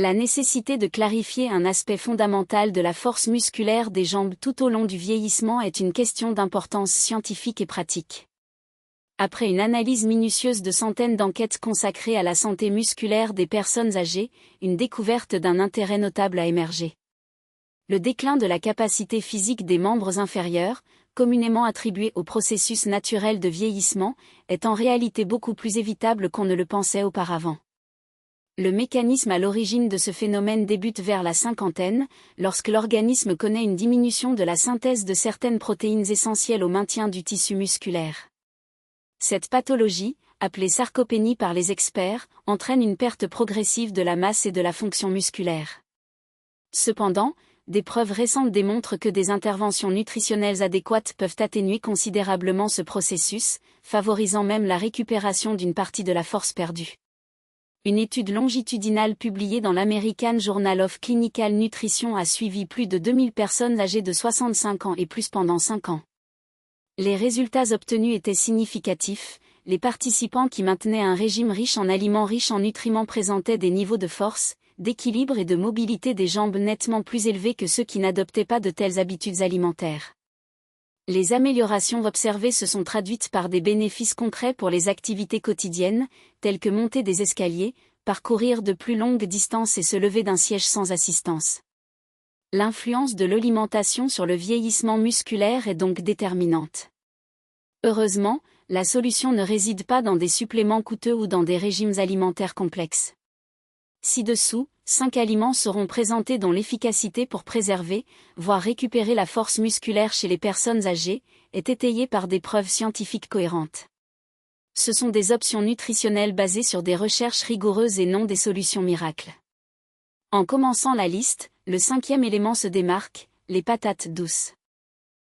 La nécessité de clarifier un aspect fondamental de la force musculaire des jambes tout au long du vieillissement est une question d'importance scientifique et pratique. Après une analyse minutieuse de centaines d'enquêtes consacrées à la santé musculaire des personnes âgées, une découverte d'un intérêt notable a émergé. Le déclin de la capacité physique des membres inférieurs, communément attribué au processus naturel de vieillissement, est en réalité beaucoup plus évitable qu'on ne le pensait auparavant. Le mécanisme à l'origine de ce phénomène débute vers la cinquantaine, lorsque l'organisme connaît une diminution de la synthèse de certaines protéines essentielles au maintien du tissu musculaire. Cette pathologie, appelée sarcopénie par les experts, entraîne une perte progressive de la masse et de la fonction musculaire. Cependant, des preuves récentes démontrent que des interventions nutritionnelles adéquates peuvent atténuer considérablement ce processus, favorisant même la récupération d'une partie de la force perdue. Une étude longitudinale publiée dans l'American Journal of Clinical Nutrition a suivi plus de 2000 personnes âgées de 65 ans et plus pendant 5 ans. Les résultats obtenus étaient significatifs, les participants qui maintenaient un régime riche en aliments riches en nutriments présentaient des niveaux de force, d'équilibre et de mobilité des jambes nettement plus élevés que ceux qui n'adoptaient pas de telles habitudes alimentaires. Les améliorations observées se sont traduites par des bénéfices concrets pour les activités quotidiennes, telles que monter des escaliers, parcourir de plus longues distances et se lever d'un siège sans assistance. L'influence de l'alimentation sur le vieillissement musculaire est donc déterminante. Heureusement, la solution ne réside pas dans des suppléments coûteux ou dans des régimes alimentaires complexes. Ci-dessous, 5 aliments seront présentés dont l'efficacité pour préserver, voire récupérer la force musculaire chez les personnes âgées, est étayée par des preuves scientifiques cohérentes. Ce sont des options nutritionnelles basées sur des recherches rigoureuses et non des solutions miracles. En commençant la liste, le 5e élément se démarque, les patates douces.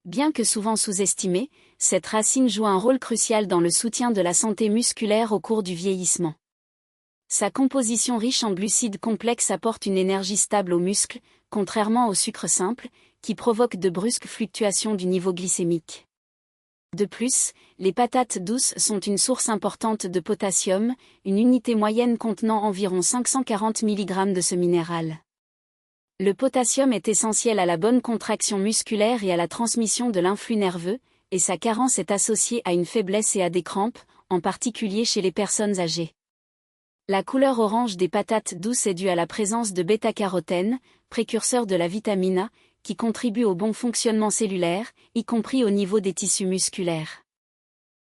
Bien que souvent sous-estimée, cette racine joue un rôle crucial dans le soutien de la santé musculaire au cours du vieillissement. Sa composition riche en glucides complexes apporte une énergie stable aux muscles, contrairement au sucre simple, qui provoque de brusques fluctuations du niveau glycémique. De plus, les patates douces sont une source importante de potassium, une unité moyenne contenant environ 540 mg de ce minéral. Le potassium est essentiel à la bonne contraction musculaire et à la transmission de l'influx nerveux, et sa carence est associée à une faiblesse et à des crampes, en particulier chez les personnes âgées. La couleur orange des patates douces est due à la présence de bêta-carotène, précurseur de la vitamine A, qui contribue au bon fonctionnement cellulaire, y compris au niveau des tissus musculaires.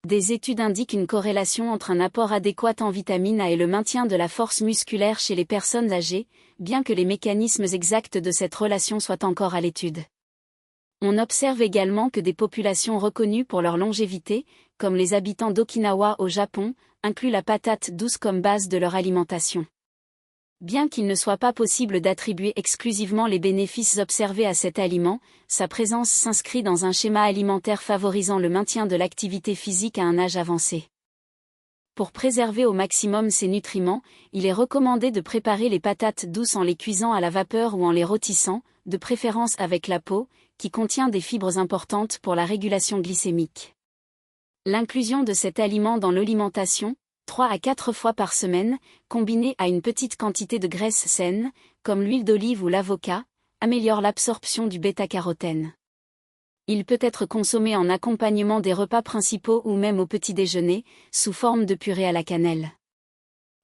Des études indiquent une corrélation entre un apport adéquat en vitamine A et le maintien de la force musculaire chez les personnes âgées, bien que les mécanismes exacts de cette relation soient encore à l'étude. On observe également que des populations reconnues pour leur longévité, comme les habitants d'Okinawa au Japon, incluent la patate douce comme base de leur alimentation. Bien qu'il ne soit pas possible d'attribuer exclusivement les bénéfices observés à cet aliment, sa présence s'inscrit dans un schéma alimentaire favorisant le maintien de l'activité physique à un âge avancé. Pour préserver au maximum ces nutriments, il est recommandé de préparer les patates douces en les cuisant à la vapeur ou en les rôtissant, de préférence avec la peau, qui contient des fibres importantes pour la régulation glycémique. L'inclusion de cet aliment dans l'alimentation, 3 à 4 fois par semaine, combinée à une petite quantité de graisse saine, comme l'huile d'olive ou l'avocat, améliore l'absorption du bêta-carotène. Il peut être consommé en accompagnement des repas principaux ou même au petit déjeuner, sous forme de purée à la cannelle.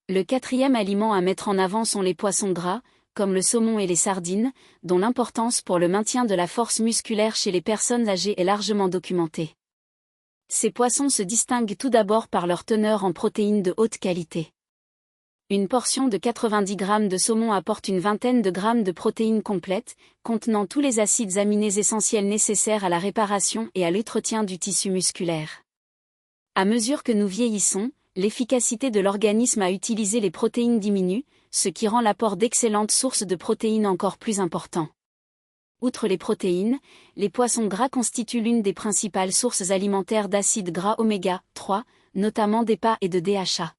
Le 4e aliment à mettre en avant sont les poissons gras, comme le saumon et les sardines, dont l'importance pour le maintien de la force musculaire chez les personnes âgées est largement documentée. Ces poissons se distinguent tout d'abord par leur teneur en protéines de haute qualité. Une portion de 90 g de saumon apporte une vingtaine de grammes de protéines complètes, contenant tous les acides aminés essentiels nécessaires à la réparation et à l'entretien du tissu musculaire. À mesure que nous vieillissons, l'efficacité de l'organisme à utiliser les protéines diminue, ce qui rend l'apport d'excellentes sources de protéines encore plus important. Outre les protéines, les poissons gras constituent l'une des principales sources alimentaires d'acides gras oméga 3, notamment d'EPA et de DHA.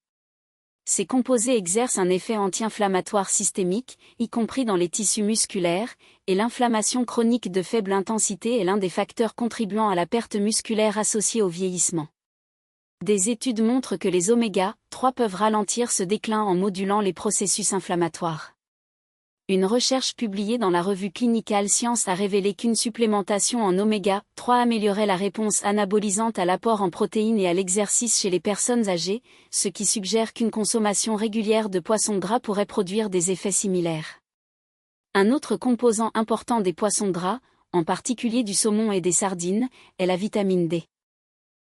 Ces composés exercent un effet anti-inflammatoire systémique, y compris dans les tissus musculaires, et l'inflammation chronique de faible intensité est l'un des facteurs contribuant à la perte musculaire associée au vieillissement. Des études montrent que les oméga 3 peuvent ralentir ce déclin en modulant les processus inflammatoires. Une recherche publiée dans la revue Clinical Science a révélé qu'une supplémentation en oméga 3 améliorait la réponse anabolisante à l'apport en protéines et à l'exercice chez les personnes âgées, ce qui suggère qu'une consommation régulière de poissons gras pourrait produire des effets similaires. Un autre composant important des poissons gras, en particulier du saumon et des sardines, est la vitamine D.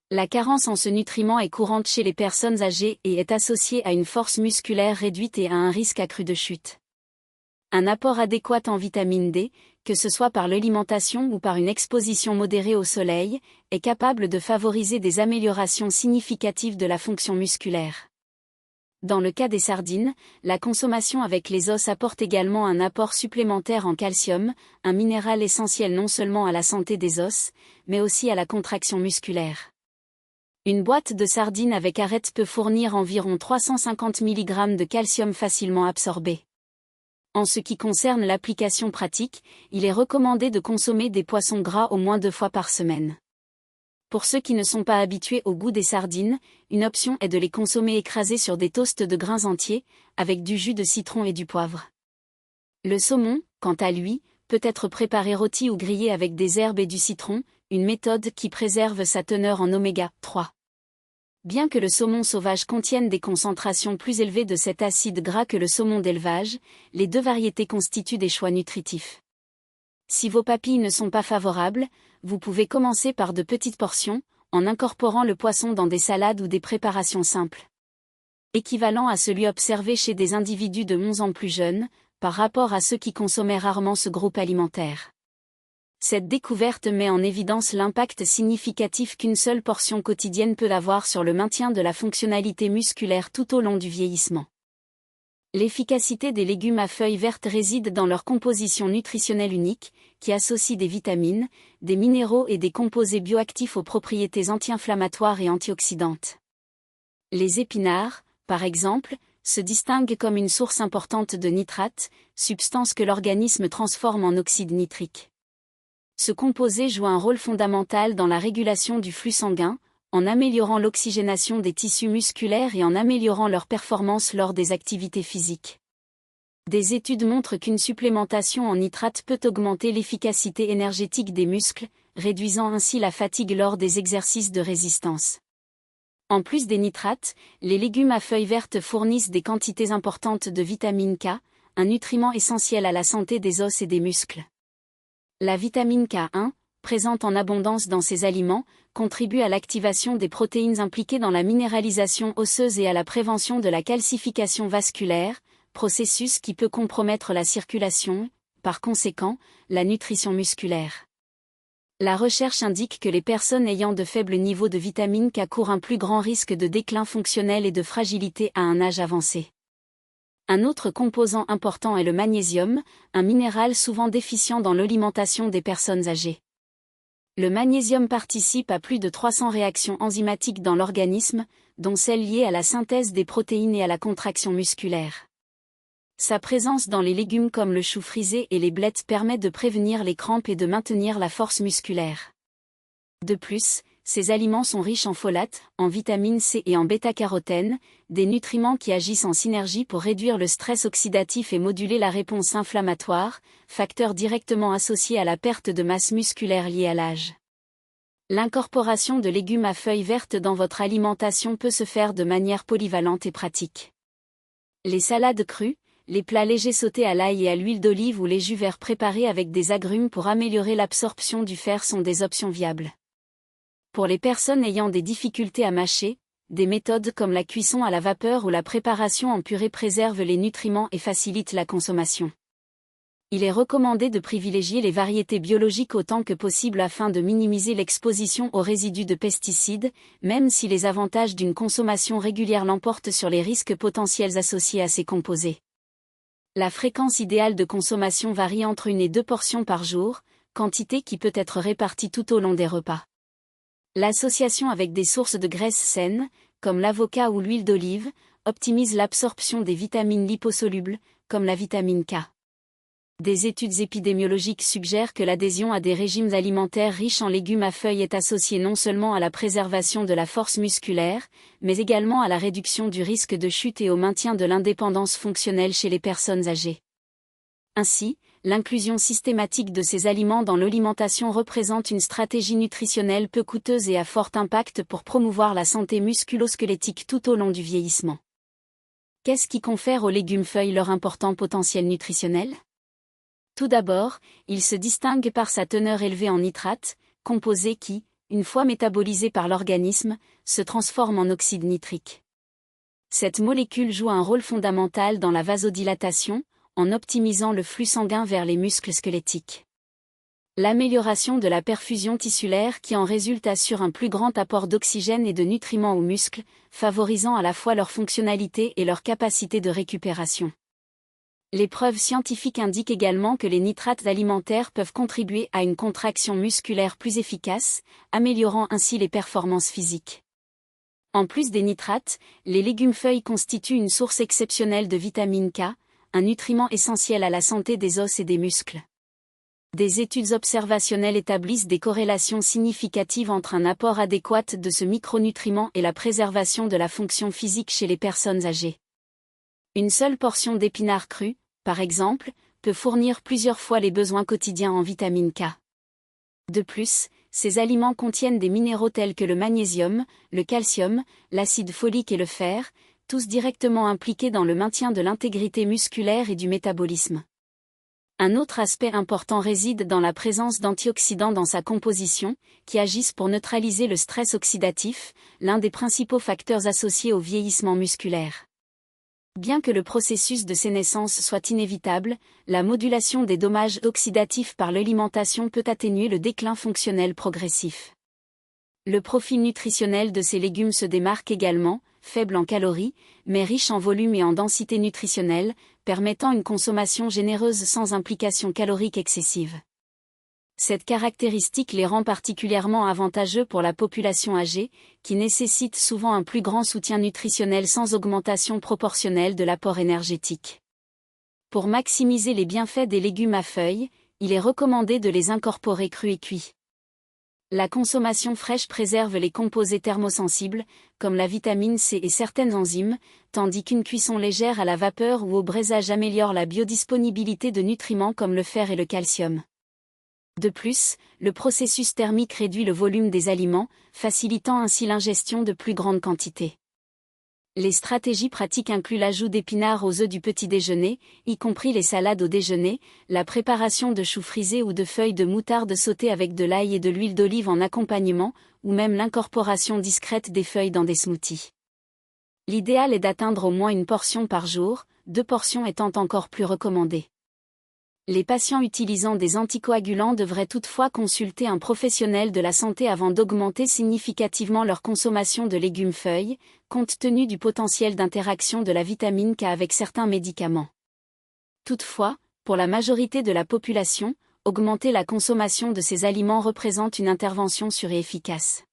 La carence en ce nutriment est courante chez les personnes âgées et est associée à une force musculaire réduite et à un risque accru de chute. Un apport adéquat en vitamine D, que ce soit par l'alimentation ou par une exposition modérée au soleil, est capable de favoriser des améliorations significatives de la fonction musculaire. Dans le cas des sardines, la consommation avec les os apporte également un apport supplémentaire en calcium, un minéral essentiel non seulement à la santé des os, mais aussi à la contraction musculaire. Une boîte de sardines avec arête peut fournir environ 350 mg de calcium facilement absorbé. En ce qui concerne l'application pratique, il est recommandé de consommer des poissons gras au moins 2 fois par semaine. Pour ceux qui ne sont pas habitués au goût des sardines, une option est de les consommer écrasés sur des toasts de grains entiers, avec du jus de citron et du poivre. Le saumon, quant à lui, peut être préparé rôti ou grillé avec des herbes et du citron, une méthode qui préserve sa teneur en oméga 3. Bien que le saumon sauvage contienne des concentrations plus élevées de cet acide gras que le saumon d'élevage, les deux variétés constituent des choix nutritifs. Si vos papilles ne sont pas favorables, vous pouvez commencer par de petites portions, en incorporant le poisson dans des salades ou des préparations simples. Équivalent à celui observé chez des individus de 11 ans plus jeunes, par rapport à ceux qui consommaient rarement ce groupe alimentaire. Cette découverte met en évidence l'impact significatif qu'une seule portion quotidienne peut avoir sur le maintien de la fonctionnalité musculaire tout au long du vieillissement. L'efficacité des légumes à feuilles vertes réside dans leur composition nutritionnelle unique, qui associe des vitamines, des minéraux et des composés bioactifs aux propriétés anti-inflammatoires et antioxydantes. Les épinards, par exemple, se distinguent comme une source importante de nitrates, substance que l'organisme transforme en oxyde nitrique. Ce composé joue un rôle fondamental dans la régulation du flux sanguin, en améliorant l'oxygénation des tissus musculaires et en améliorant leur performance lors des activités physiques. Des études montrent qu'une supplémentation en nitrates peut augmenter l'efficacité énergétique des muscles, réduisant ainsi la fatigue lors des exercices de résistance. En plus des nitrates, les légumes à feuilles vertes fournissent des quantités importantes de vitamine K, un nutriment essentiel à la santé des os et des muscles. La vitamine K1, présente en abondance dans ces aliments, contribue à l'activation des protéines impliquées dans la minéralisation osseuse et à la prévention de la calcification vasculaire, processus qui peut compromettre la circulation, par conséquent, la nutrition musculaire. La recherche indique que les personnes ayant de faibles niveaux de vitamine K courent un plus grand risque de déclin fonctionnel et de fragilité à un âge avancé. Un autre composant important est le magnésium, un minéral souvent déficient dans l'alimentation des personnes âgées. Le magnésium participe à plus de 300 réactions enzymatiques dans l'organisme, dont celles liées à la synthèse des protéines et à la contraction musculaire. Sa présence dans les légumes comme le chou frisé et les blettes permet de prévenir les crampes et de maintenir la force musculaire. De plus, ces aliments sont riches en folates, en vitamine C et en bêta-carotène, des nutriments qui agissent en synergie pour réduire le stress oxydatif et moduler la réponse inflammatoire, facteur directement associé à la perte de masse musculaire liée à l'âge. L'incorporation de légumes à feuilles vertes dans votre alimentation peut se faire de manière polyvalente et pratique. Les salades crues, les plats légers sautés à l'ail et à l'huile d'olive ou les jus verts préparés avec des agrumes pour améliorer l'absorption du fer sont des options viables. Pour les personnes ayant des difficultés à mâcher, des méthodes comme la cuisson à la vapeur ou la préparation en purée préservent les nutriments et facilitent la consommation. Il est recommandé de privilégier les variétés biologiques autant que possible afin de minimiser l'exposition aux résidus de pesticides, même si les avantages d'une consommation régulière l'emportent sur les risques potentiels associés à ces composés. La fréquence idéale de consommation varie entre 1 et 2 portions par jour, quantité qui peut être répartie tout au long des repas. L'association avec des sources de graisses saines, comme l'avocat ou l'huile d'olive, optimise l'absorption des vitamines liposolubles, comme la vitamine K. Des études épidémiologiques suggèrent que l'adhésion à des régimes alimentaires riches en légumes à feuilles est associée non seulement à la préservation de la force musculaire, mais également à la réduction du risque de chute et au maintien de l'indépendance fonctionnelle chez les personnes âgées. Ainsi, l'inclusion systématique de ces aliments dans l'alimentation représente une stratégie nutritionnelle peu coûteuse et à fort impact pour promouvoir la santé musculo-squelettique tout au long du vieillissement. Qu'est-ce qui confère aux légumes-feuilles leur important potentiel nutritionnel ? Tout d'abord, il se distingue par sa teneur élevée en nitrates, composés qui, une fois métabolisés par l'organisme, se transforment en oxyde nitrique. Cette molécule joue un rôle fondamental dans la vasodilatation, en optimisant le flux sanguin vers les muscles squelettiques. L'amélioration de la perfusion tissulaire qui en résulte assure un plus grand apport d'oxygène et de nutriments aux muscles, favorisant à la fois leur fonctionnalité et leur capacité de récupération. Les preuves scientifiques indiquent également que les nitrates alimentaires peuvent contribuer à une contraction musculaire plus efficace, améliorant ainsi les performances physiques. En plus des nitrates, les légumes-feuilles constituent une source exceptionnelle de vitamine K, un nutriment essentiel à la santé des os et des muscles. Des études observationnelles établissent des corrélations significatives entre un apport adéquat de ce micronutriment et la préservation de la fonction physique chez les personnes âgées. Une seule portion d'épinards crus, par exemple, peut fournir plusieurs fois les besoins quotidiens en vitamine K. De plus, ces aliments contiennent des minéraux tels que le magnésium, le calcium, l'acide folique et le fer, tous directement impliqués dans le maintien de l'intégrité musculaire et du métabolisme. Un autre aspect important réside dans la présence d'antioxydants dans sa composition, qui agissent pour neutraliser le stress oxydatif, l'un des principaux facteurs associés au vieillissement musculaire. Bien que le processus de sénescence soit inévitable, la modulation des dommages oxydatifs par l'alimentation peut atténuer le déclin fonctionnel progressif. Le profil nutritionnel de ces légumes se démarque également, faible en calories, mais riche en volume et en densité nutritionnelle, permettant une consommation généreuse sans implication calorique excessive. Cette caractéristique les rend particulièrement avantageux pour la population âgée, qui nécessite souvent un plus grand soutien nutritionnel sans augmentation proportionnelle de l'apport énergétique. Pour maximiser les bienfaits des légumes à feuilles, il est recommandé de les incorporer crus et cuits. La consommation fraîche préserve les composés thermosensibles, comme la vitamine C et certaines enzymes, tandis qu'une cuisson légère à la vapeur ou au braisage améliore la biodisponibilité de nutriments comme le fer et le calcium. De plus, le processus thermique réduit le volume des aliments, facilitant ainsi l'ingestion de plus grandes quantités. Les stratégies pratiques incluent l'ajout d'épinards aux œufs du petit déjeuner, y compris les salades au déjeuner, la préparation de choux frisés ou de feuilles de moutarde sautées avec de l'ail et de l'huile d'olive en accompagnement, ou même l'incorporation discrète des feuilles dans des smoothies. L'idéal est d'atteindre au moins une portion par jour, 2 portions étant encore plus recommandées. Les patients utilisant des anticoagulants devraient toutefois consulter un professionnel de la santé avant d'augmenter significativement leur consommation de légumes-feuilles, compte tenu du potentiel d'interaction de la vitamine K avec certains médicaments. Toutefois, pour la majorité de la population, augmenter la consommation de ces aliments représente une intervention sûre et efficace.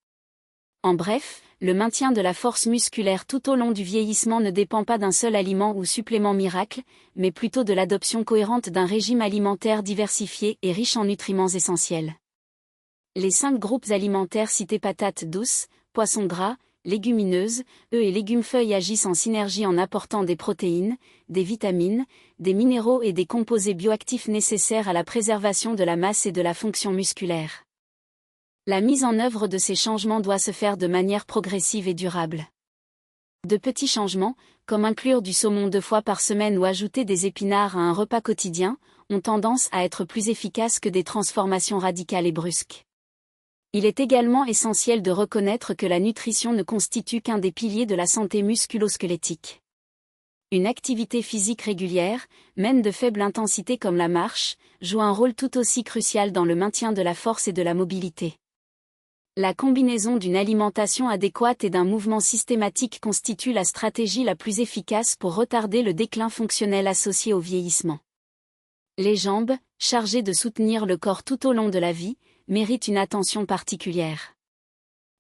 En bref, le maintien de la force musculaire tout au long du vieillissement ne dépend pas d'un seul aliment ou supplément miracle, mais plutôt de l'adoption cohérente d'un régime alimentaire diversifié et riche en nutriments essentiels. Les 5 groupes alimentaires cités patates douces, poissons gras, légumineuses, œufs et légumes-feuilles agissent en synergie en apportant des protéines, des vitamines, des minéraux et des composés bioactifs nécessaires à la préservation de la masse et de la fonction musculaire. La mise en œuvre de ces changements doit se faire de manière progressive et durable. De petits changements, comme inclure du saumon 2 fois par semaine ou ajouter des épinards à un repas quotidien, ont tendance à être plus efficaces que des transformations radicales et brusques. Il est également essentiel de reconnaître que la nutrition ne constitue qu'un des piliers de la santé musculo-squelettique. Une activité physique régulière, même de faible intensité comme la marche, joue un rôle tout aussi crucial dans le maintien de la force et de la mobilité. La combinaison d'une alimentation adéquate et d'un mouvement systématique constitue la stratégie la plus efficace pour retarder le déclin fonctionnel associé au vieillissement. Les jambes, chargées de soutenir le corps tout au long de la vie, méritent une attention particulière.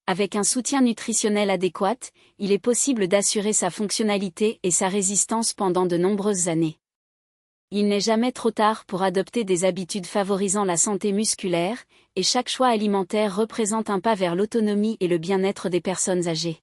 Avec un soutien nutritionnel adéquat, il est possible d'assurer sa fonctionnalité et sa résistance pendant de nombreuses années. Il n'est jamais trop tard pour adopter des habitudes favorisant la santé musculaire, et chaque choix alimentaire représente un pas vers l'autonomie et le bien-être des personnes âgées.